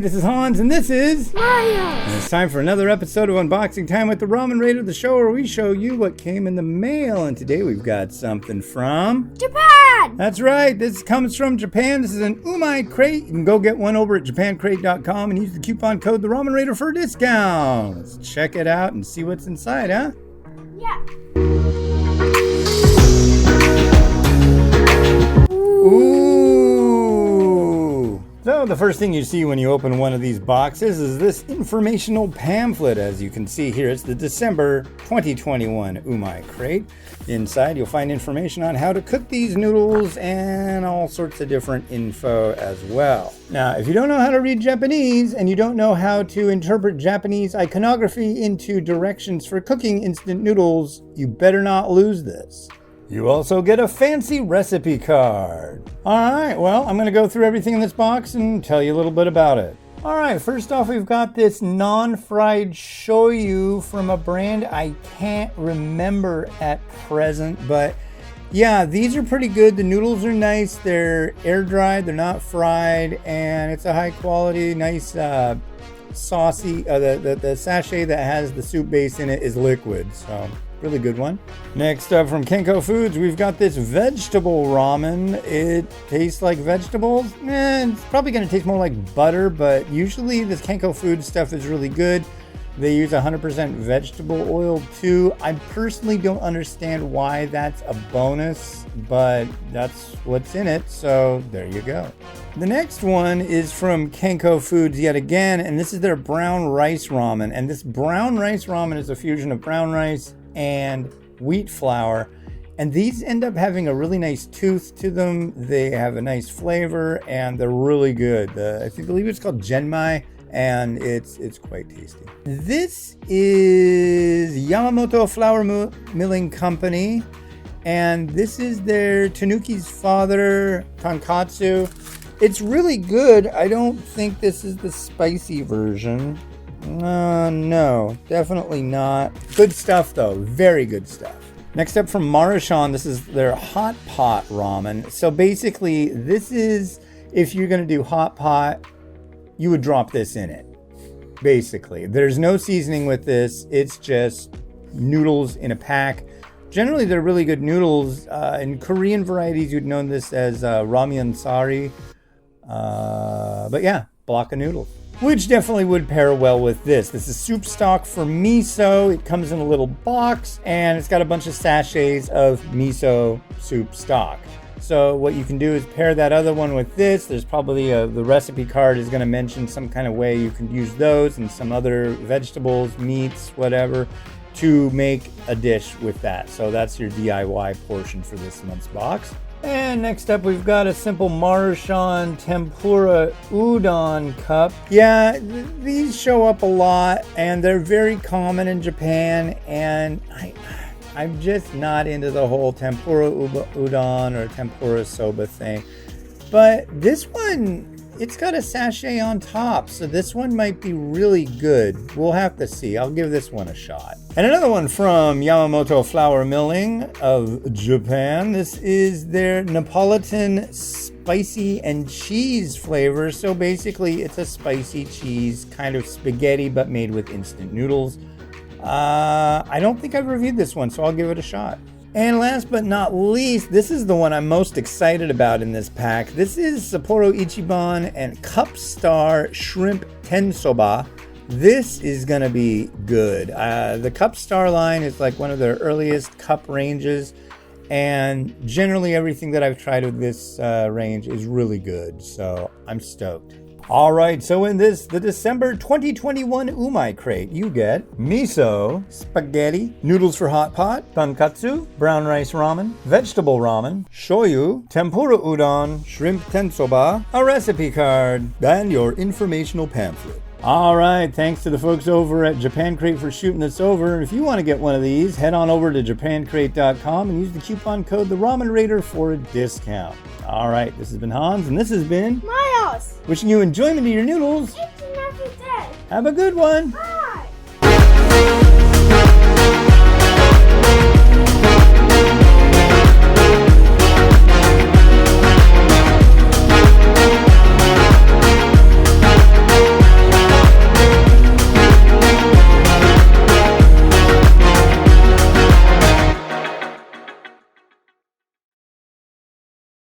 this is Hans, and this is Mario. And it's time for another episode of Unboxing Time with the Ramen Raider, the show where we show you what came in the mail. And today we've got something from Japan. That's right, this comes from Japan. This is an Umai crate. You can go get one over at japancrate.com and use the coupon code the Ramen Raider for a discount. Let's check it out and see what's inside, huh? Yeah. Ooh! So the first thing you see when you open one of these boxes is this informational pamphlet. As you can see here, it's the December 2021 Umai crate. Inside you'll find information on how to cook these noodles and all sorts of different info as well. Now, if you don't know how to read Japanese and you don't know how to interpret Japanese iconography into directions for cooking instant noodles, you better not lose this. You also get a fancy recipe card. Alright, well, I'm going to go through everything in this box and tell you a little bit about it. Alright, first off, we've got this non-fried shoyu from a brand I can't remember at present, but yeah, these are pretty good. The noodles are nice, they're air-dried, they're not fried, and it's a high-quality, nice, saucy, the sachet that has the soup base in it is liquid, so really good one. Next up from Kenko Foods, we've got this vegetable ramen. It tastes like vegetables. It's probably going to taste more like butter, but usually this Kenko Foods stuff is really good. They use 100% vegetable oil too. I personally don't understand why that's a bonus, but that's what's in it, so there you go. The next one is from Kenko Foods yet again, and this is their brown rice ramen. And this brown rice ramen is a fusion of brown rice and wheat flour, and these end up having a really nice tooth to them. They have a nice flavor and they're really good. I believe it's called genmai, and it's quite tasty. This is Yamamoto Flour Milling Company, and this is their Tanuki's Father Tonkatsu. It's really good. I don't think this is the spicy version. No, definitely not. Good stuff though, very good stuff. Next up from Marushan, this is their hot pot ramen. So basically, this is, if you're gonna do hot pot, you would drop this in it. Basically, there's no seasoning with this. It's just noodles in a pack. Generally, they're really good noodles. In Korean varieties, you'd know this as ramyeon sari. But yeah, block of noodles, which definitely would pair well with this. This is soup stock for miso. It comes in a little box, and it's got a bunch of sachets of miso soup stock. So what you can do is pair that other one with this. There's probably the recipe card is going to mention some kind of way you can use those and some other vegetables, meats, whatever, to make a dish with that. So that's your DIY portion for this month's box. And next up, we've got a simple Marushan Tempura Udon Cup. Yeah, these show up a lot, and they're very common in Japan, and I'm just not into the whole tempura udon or tempura soba thing. But this one, it's got a sachet on top, so this one might be really good. We'll have to see. I'll give this one a shot. And another one from Yamamoto Flour Milling of Japan. This is their Neopolitan spicy and cheese flavor. So basically, it's a spicy cheese kind of spaghetti, but made with instant noodles. I don't think I've reviewed this one, so I'll give it a shot. And last but not least, this is the one I'm most excited about in this pack. This is Sapporo Ichiban and Cupstar Shrimp Tensoba. This is gonna be good. The Cupstar line is like one of their earliest cup ranges, and generally everything that I've tried with this range is really good, so I'm stoked. Alright, so in the December 2021 Umai crate, you get miso, spaghetti, noodles for hot pot, tonkatsu, brown rice ramen, vegetable ramen, shoyu, tempura udon, shrimp tensoba, a recipe card, and your informational pamphlet. Alright, thanks to the folks over at Japan Crate for shooting this over. If you want to get one of these, head on over to japancrate.com and use the coupon code the Ramen Raider for a discount. Alright, this has been Hans, and this has been Miles. Wishing you enjoyment of your noodles. It's another day. Have a good one. Bye.